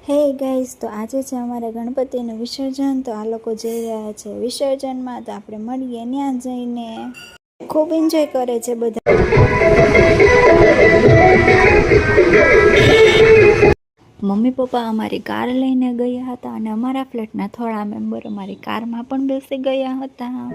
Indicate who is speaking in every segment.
Speaker 1: હે ગાઈસ, તો આજે છે અમારે ગણપતિનું વિસર્જન. તો આ લોકો જઈ રહ્યા છે વિસર્જનમાં. તો આપણે મળીએ ત્યાં જઈને. ખૂબ એન્જોય કરે છે બધા. મમ્મી પપ્પા અમારી કાર લઈને ગયા હતા અને અમારા ફ્લેટના થોડા મેમ્બર અમારી કારમાં પણ બેસી ગયા હતા.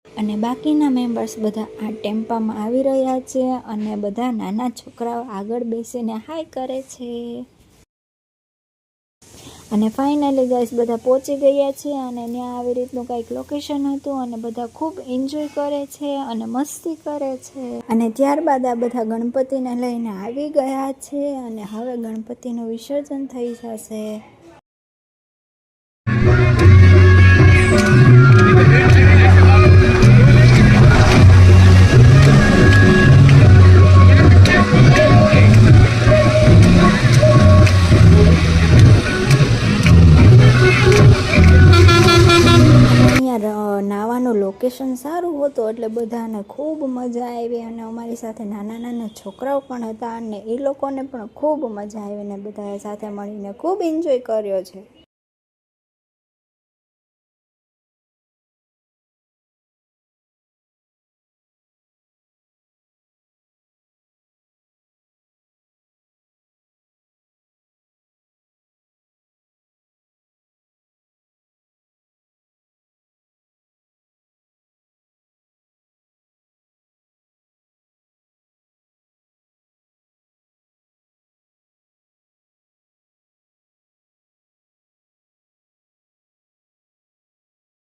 Speaker 1: અને બાકીના મેમ્બર્સ બધા આ ટેમ્પામાં આવી રહ્યા છે અને બધા નાના છોકરાઓ આગળ બેસીને હાય કરે છે. અને ફાઇનલી ગાઈસ બધા પહોંચી ગયા છે અને ત્યાં આવી રીતનું કંઈક લોકેશન હતું અને બધા ખૂબ એન્જોય કરે છે અને મસ્તી કરે છે. અને ત્યારબાદ આ બધા ગણપતિને લઈને આવી ગયા છે અને હવે ગણપતિનું વિસર્જન થઈ જશે. નાવાનું લોકેશન સારું હતું એટલે બધાને ખૂબ મજા આવી અને અમારી સાથે નાના નાના છોકરાઓ પણ હતા અને એ લોકોને પણ ખૂબ મજા આવી ને બધાએ સાથે મળીને ખૂબ એન્જોય કર્યો છે.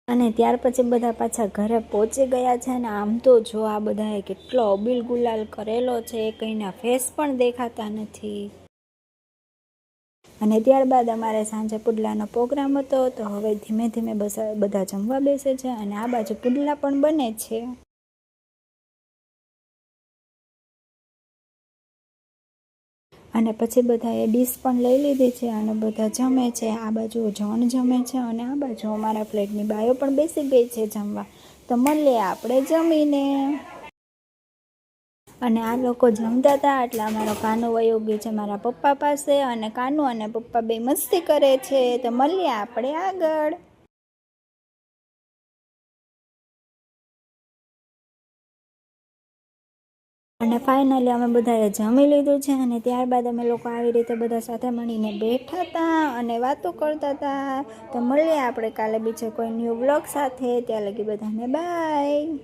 Speaker 1: અને ત્યાર પછી બધા પાછા ઘરે પહોંચી ગયા છે અને આમ તો જો આ બધાએ કેટલો અબીલ ગુલાલ કરેલો છે, કંઈના ફેસ પણ દેખાતા નથી. અને ત્યારબાદ અમારે સાંજે પુડલાનો પ્રોગ્રામ હતો. તો હવે ધીમે ધીમે બધા જમવા બેસે છે અને આ બાજુ પુડલા પણ બને છે. અને પછી બધાએ ડીશ પણ લઈ લીધી છે અને બધા જમે છે. આ બાજુ જોન જમે છે અને આ બાજુ અમારા ફ્લેટની બાયો પણ બેસી ગઈ છે જમવા. તો મળીએ આપણે જમીને. અને આ લોકો જમતા હતા એટલે અમારો કાનુ વયો ગયો છે મારા પપ્પા પાસે અને કાનુ અને પપ્પા બે મસ્તી કરે છે. તો મળીએ આપણે આગળ. અને ફાઇનલી અમે બધાએ જમી લીધું છે અને ત્યારબાદ અમે લોકો આવી રીતે બધા સાથે મળીને બેઠા હતા અને વાતો કરતા હતા. તો મળીએ આપણે કાલે બીજે કોઈ ન્યૂ વ્લોગ સાથે. ત્યાં લગી બધાને બાય.